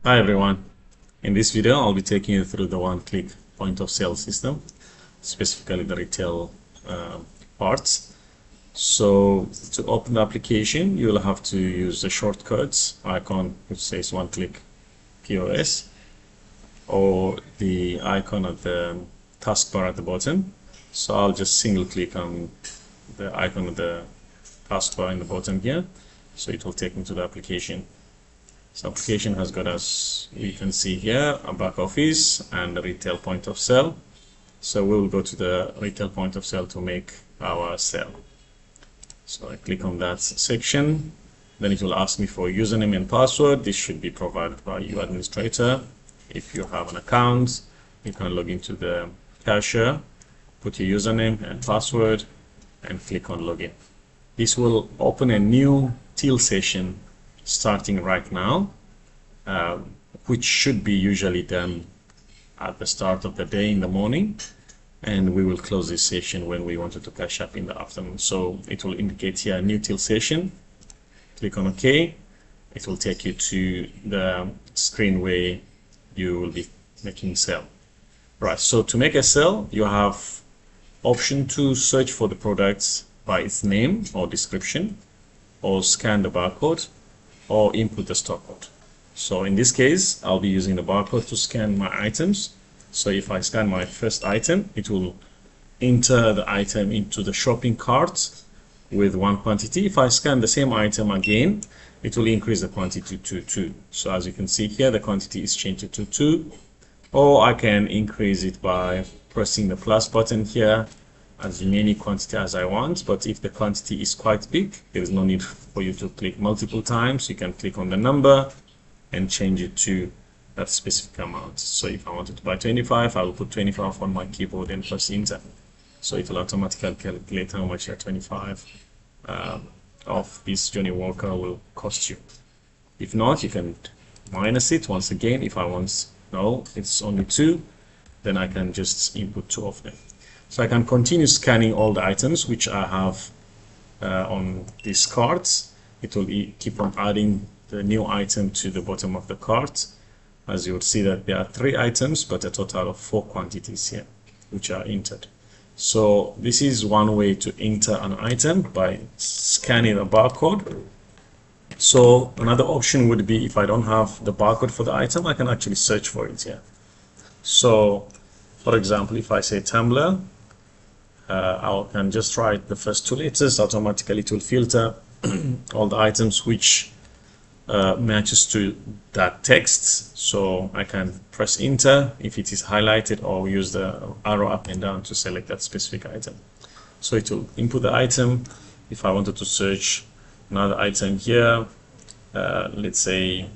Hi everyone. In this video, I'll be taking you through the OneClick point of sale system, specifically the retail parts. So to open the application, you'll have to use the shortcuts icon which says OneClick POS, or the icon at the taskbar at the bottom. So I'll just single click on the icon of the taskbar in the bottom here, so it will take me to the application. So application has got, as we can see here, a back office and a retail point of sale. So we will go to the retail point of sale to make our sale. So I click on that section, then it will ask me for username and password. This should be provided by you, administrator. If you have an account, you can log into the Cashier, put your username and password, and click on login. This will open a new till session starting right now, which should be usually done at the start of the day in the morning, and we will close this session when we wanted to cash up in the afternoon. So it will indicate here new till session. Click on OK. It will take you to the screen where you will be making sale. Right, so to make a sale, you have option to search for the products by its name or description, or scan the barcode, or input the stock code. So in this case, I'll be using the barcode to scan my items. So if I scan my first item, it will enter the item into the shopping cart with one quantity. If I scan the same item again, it will increase the quantity to 2. So as you can see here, the quantity is changed to 2. Or I can increase it by pressing the plus button here, as many quantity as I want. But if the quantity is quite big, there is no need for you to click multiple times. You can click on the number and change it to that specific amount. So if I wanted to buy 25, I will put 25 on my keyboard and press enter. So it will automatically calculate how much that 25 of this Johnny Walker will cost you. If not, you can minus it once again. If I want, no, it's only 2, then I can just input 2 of them. So I can continue scanning all the items which I have on these carts. It will keep on adding the new item to the bottom of the cart. As you will see that there are 3 items, but a total of 4 quantities here which are entered. So this is one way to enter an item, by scanning a barcode. So another option would be, if I don't have the barcode for the item, I can actually search for it here. So for example, if I say tumbler, I can just write the first 2 letters. Automatically it will filter all the items which matches to that text. So I can press enter if it is highlighted, or use the arrow up and down to select that specific item. So it will input the item. If I wanted to search another item here, let's say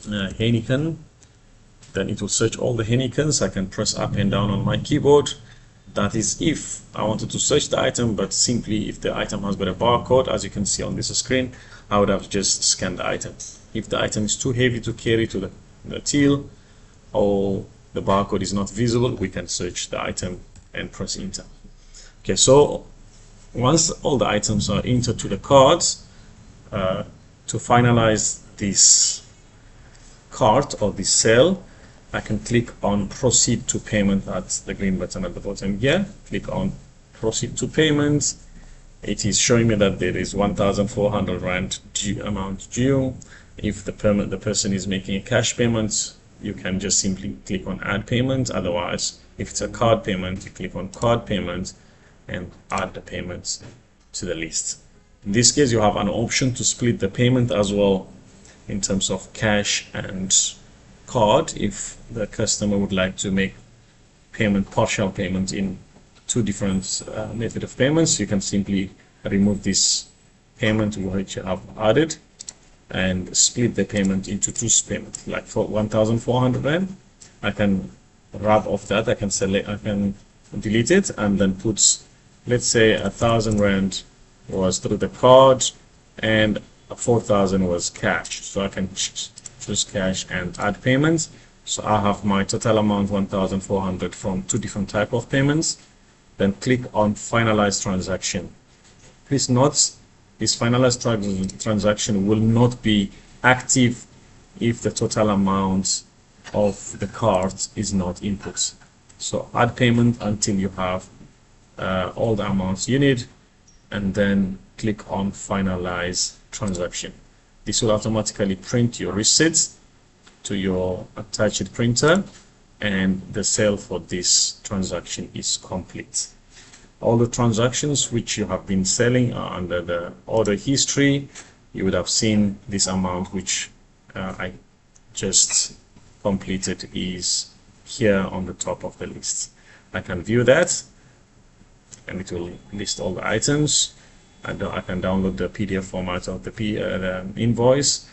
Heineken, then it will search all the Heinekens. I can press up and down on my keyboard. That is if I wanted to search the item, but simply if the item has got a barcode, as you can see on this screen, I would have just scanned the item. If the item is too heavy to carry to the till, or the barcode is not visible, we can search the item and press enter. Okay, so once all the items are entered to the cards, to finalize this cart or this sale, I can click on proceed to payment at the green button at the bottom here. Click on proceed to payment. It is showing me that there is 1,400 Rand amount due. If the person is making a cash payment, you can just simply click on add payment. Otherwise, if it's a card payment, you click on card payment and add the payments to the list. In this case, you have an option to split the payment as well, in terms of cash and card. If the customer would like to make partial payment in 2 different method of payments, you can simply remove this payment which you have added and split the payment into 2 payments. Like for 1,400 Rand, I can rub off that. I can delete it and then put, let's say 1,000 Rand was through the card and 4,000 was cash. So I can choose cash and add payments. So I have my total amount 1,400 from 2 different type of payments. Then click on finalize transaction. Please note, this finalized transaction will not be active if the total amount of the cart is not input. So add payment until you have all the amounts you need, and then click on finalize transaction. This will automatically print your receipts to your attached printer, and the sale for this transaction is complete. All the transactions which you have been selling are under the order history. You would have seen this amount which I just completed is here on the top of the list. I can view that and it will list all the items, and I can download the PDF format of the invoice,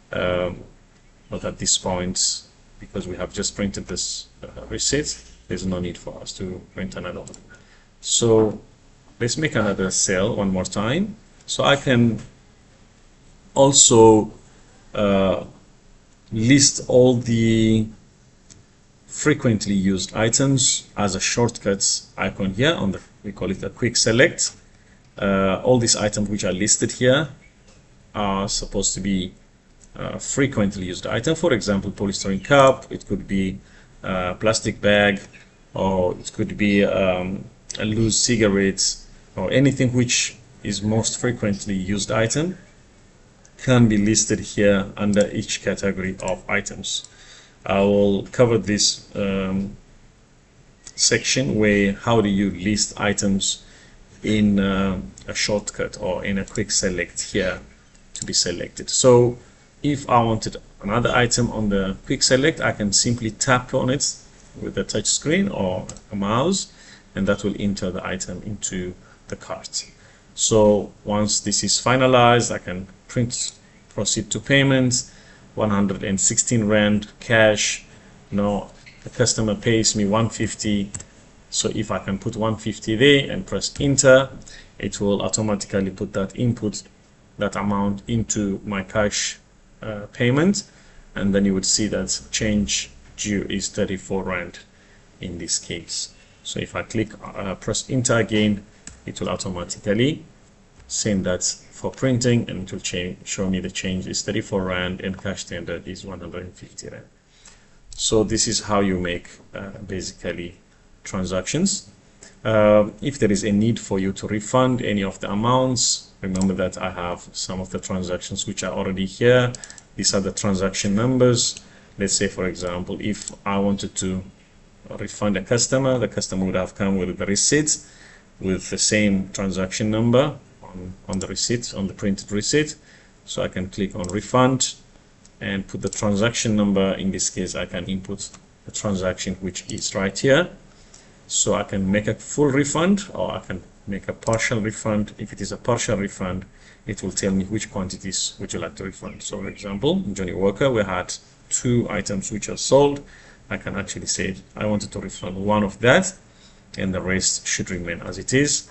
but at this point, because we have just printed this receipt, there's no need for us to print another one. So let's make another sale one more time. So I can also list all the frequently used items as a shortcut icon here on the, we call it a quick select. All these items which are listed here are supposed to be frequently used item. For example, polystyrene cup, it could be a plastic bag, or it could be a loose cigarettes, or anything which is most frequently used item can be listed here under each category of items. I will cover this section where how do you list items in a shortcut or in a quick select here to be selected. So if I wanted another item on the quick select, I can simply tap on it with a touch screen or a mouse, and that will enter the item into the cart. So once this is finalized, I can proceed to payment. 116 Rand cash. Now the customer pays me 150, so if I can put 150 there and press enter, it will automatically put that amount into my cash payment, and then you would see that change due is 34 Rand in this case. So if I click press enter again, it will automatically send that for printing, and it will show me the change is 34 Rand and cash tender is 150 Rand. So this is how you make basically transactions. If there is a need for you to refund any of the amounts, remember that I have some of the transactions which are already here. These are the transaction numbers. Let's say, for example, if I wanted to refund a customer, the customer would have come with the receipt with the same transaction number on the receipt, on the printed receipt. So I can click on refund and put the transaction number. In this case, I can input the transaction which is right here. So I can make a full refund, or I can make a partial refund. If it is a partial refund, it will tell me which quantities would you like to refund. So for example, Johnny Walker, we had 2 items which are sold. I can actually say I wanted to refund one of that, and the rest should remain as it is.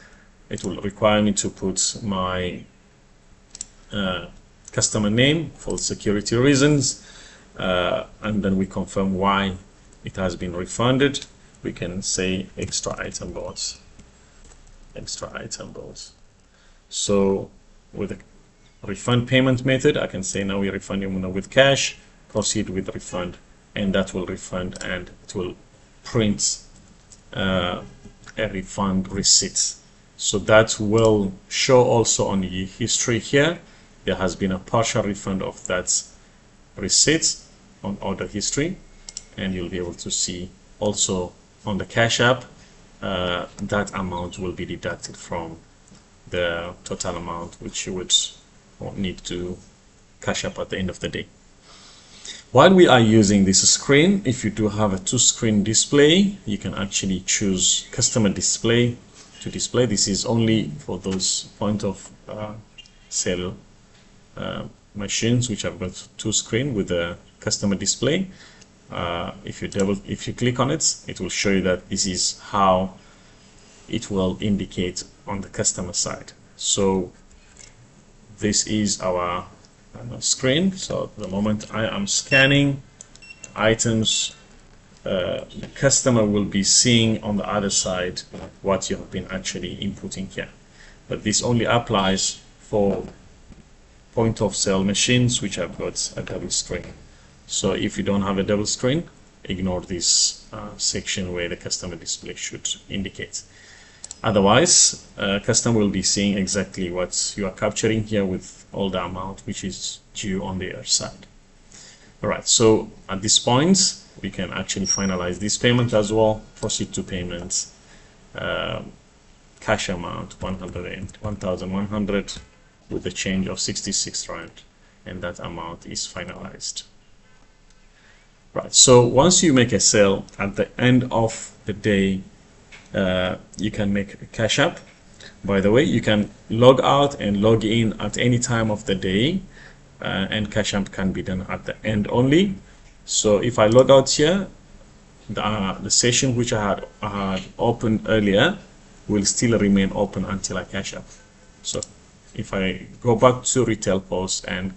It will require me to put my customer name for security reasons, and then we confirm why it has been refunded. We can say extra item boards. So with the refund payment method, I can say now we refund you with cash, proceed with refund, and that will refund, and it will print a refund receipt. So that will show also on the history here. There has been a partial refund of that receipt on order history, and you'll be able to see also on the cash app that amount will be deducted from the total amount which you would need to cash up at the end of the day. While we are using this screen, if you do have a 2-screen display, you can actually choose customer display to display. This is only for those point of sale machines which have got 2 screens with a customer display. If you click on it, it will show you that this is how it will indicate on the customer side. So this is our screen. So the moment I am scanning items, the customer will be seeing on the other side what you have been actually inputting here. But this only applies for point of sale machines which have got a double screen. So if you don't have a double screen, ignore this section where the customer display should indicate. Otherwise, customer will be seeing exactly what you are capturing here with all the amount which is due on their side. All right, so at this point, we can actually finalize this payment as well. Proceed to payments. Cash amount 1,100 with a change of 66 rand, and that amount is finalized. Right, so once you make a sale at the end of the day, you can make a cash up. By the way, you can log out and log in at any time of the day, and cash up can be done at the end only. So if I log out here, the session which I had opened earlier will still remain open until I cash up. So if I go back to Retail POS and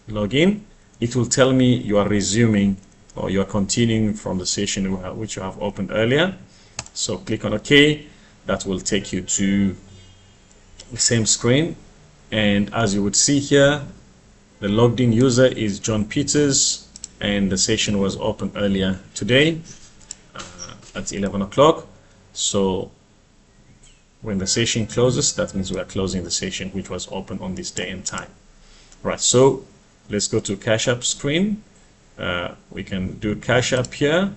log in, it will tell me you are resuming or you are continuing from the session which you have opened earlier. So click on OK. That will take you to the same screen, and as you would see here, the logged in user is John Peters, and the session was open earlier today at 11 o'clock. So when the session closes, that means we are closing the session which was open on this day and time. Right, so let's go to cash up screen. We can do cash up here.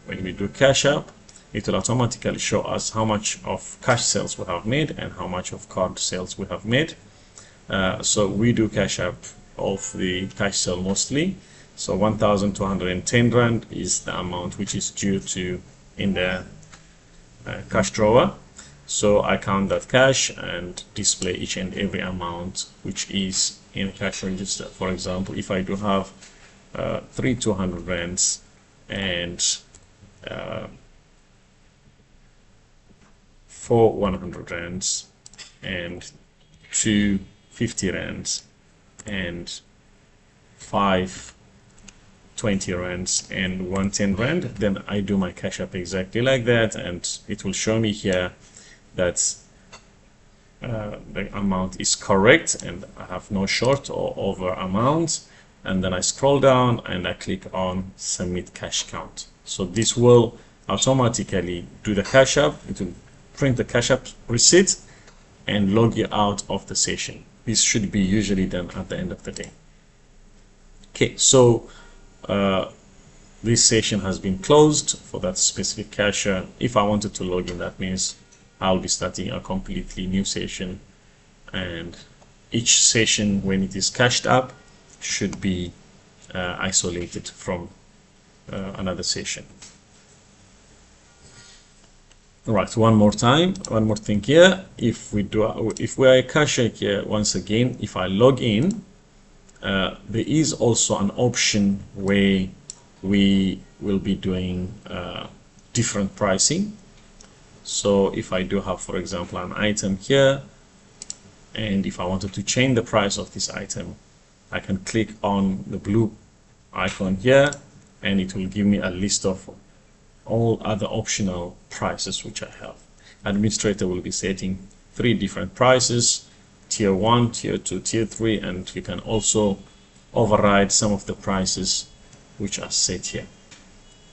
When we do cash up, it will automatically show us how much of cash sales we have made and how much of card sales we have made. So we do cash up of the cash sale mostly. So 1,210 rand is the amount which is due to in the cash drawer. So I count that cash and display each and every amount which is in a cash register. For example, if I do have 3 200 rands and 4 100 rands and 2 50 rands and 5 20 rands and 110 rand, then I do my cash up exactly like that, and it will show me here that the amount is correct and I have no short or over amount. And then I scroll down and I click on submit cash count. So this will automatically do the cash up. It will print the cash up receipt and log you out of the session. This should be usually done at the end of the day. Okay, so this session has been closed for that specific cashier. If I wanted to log in, that means I'll be starting a completely new session, and each session when it is cashed up should be isolated from another session. All right, one more thing here. If we are a cashier here, once again, if I log in, there is also an option where we will be doing different pricing. So if I do have, for example, an item here, and if I wanted to change the price of this item, I can click on the blue icon here, and it will give me a list of all other optional prices which I have. Administrator will be setting 3 different prices: tier 1, tier 2, tier 3, and you can also override some of the prices which are set here.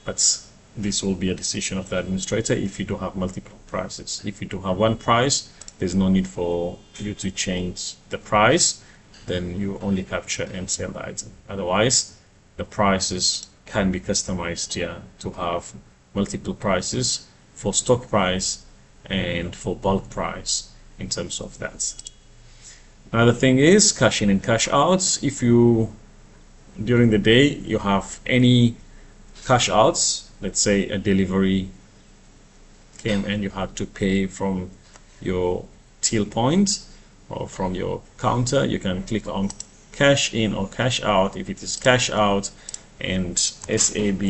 But this will be a decision of the administrator if you do have multiple prices. If you do have one price, there's no need for you to change the price. Then you only capture and sell the item. Otherwise, the prices can be customized here to have multiple prices for stock price and for bulk price in terms of that. Another thing is cash in and cash outs. If you during the day you have any cash outs, let's say a delivery came and you had to pay from your till point or from your counter, you can click on cash in or cash out. If it is cash out and SAB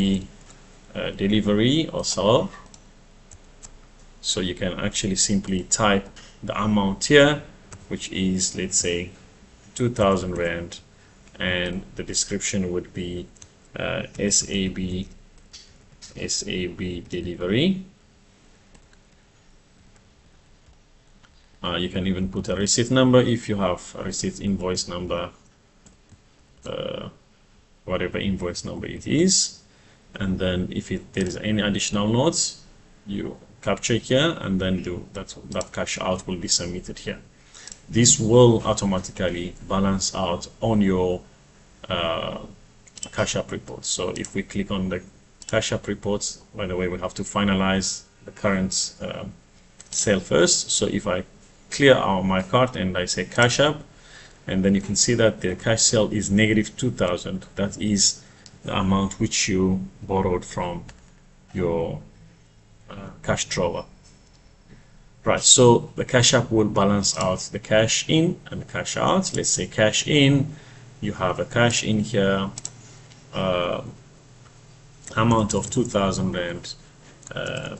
delivery or so, so you can actually simply type the amount here, which is, let's say, 2,000 rand, and the description would be SAB delivery. You can even put a receipt number if you have a receipt invoice number whatever invoice number it is, and then if there is any additional notes, you capture here, and then that cash out will be submitted here. This will automatically balance out on your cash app report. So if we click on the cash app reports, by the way, we have to finalize the current sale first. So if I clear out my cart and I say cash app, and then you can see that the cash sale is negative 2,000. That is the amount which you borrowed from your cash drawer. Right, so the cash app will balance out the cash in and the cash out. Let's say cash in, you have a cash in here, amount of 2,000 and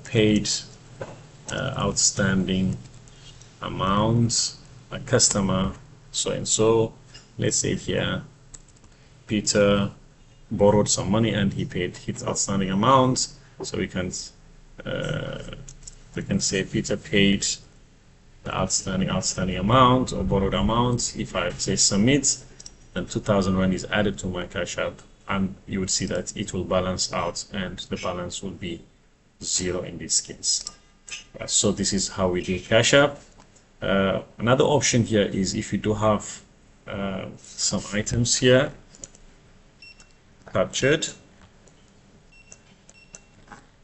paid outstanding amount, a customer so and so. Let's say here Peter borrowed some money and he paid his outstanding amount, so we can say Peter paid the outstanding amount or borrowed amount. If I say submit, then 2,000 rand is added to my cash app, and you would see that it will balance out and the balance will be 0 in this case. So this is how we do cash app. Another option here is if you do have some items here captured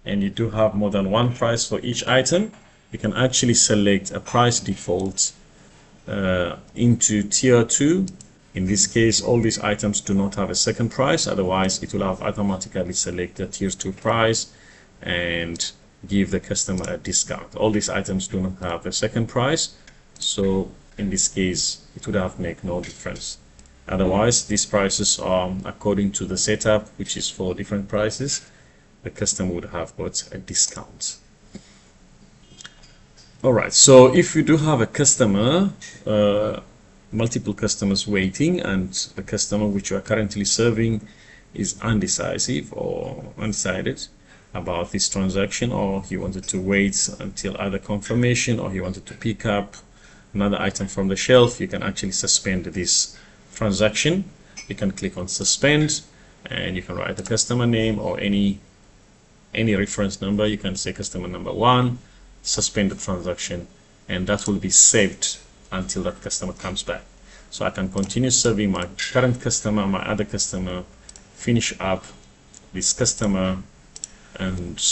and you do have more than one price for each item, you can actually select a price default into tier 2. In this case, all these items do not have a second price, otherwise it will have automatically select the tier 2 price and give the customer a discount. All these items do not have a second price, so in this case it would have make no difference. Otherwise, these prices are according to the setup, which is for different prices. The customer would have got a discount. Alright, so if you do have a customer, multiple customers waiting, and the customer which you are currently serving is undecisive or undecided about this transaction, or he wanted to wait until either confirmation or he wanted to pick up another item from the shelf, you can actually suspend this transaction. You can click on suspend and you can write the customer name or any reference number. You can say customer number 1, suspend the transaction, and that will be saved until that customer comes back. So I can continue serving my current customer, my other customer, finish up this customer, and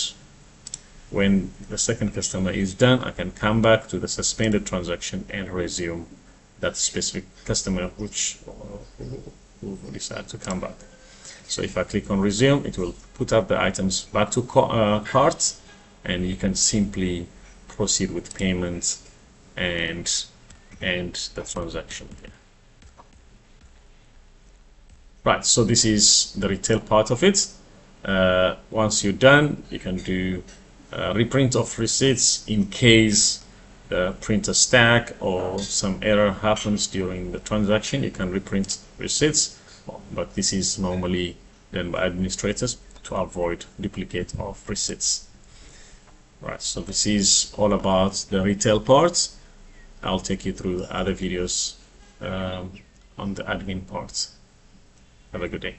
when the second customer is done, I can come back to the suspended transaction and resume that specific customer which will decide to come back. So if I click on resume, it will put up the items back to cart, and you can simply proceed with payment and end the transaction here. Right, so this is the retail part of it. Once you're done, you can do reprint of receipts in case the printer stack or some error happens during the transaction. You can reprint receipts, but this is normally done by administrators to avoid duplicate of receipts. Right, so this is all about the retail parts. I'll take you through other videos on the admin parts. Have a good day.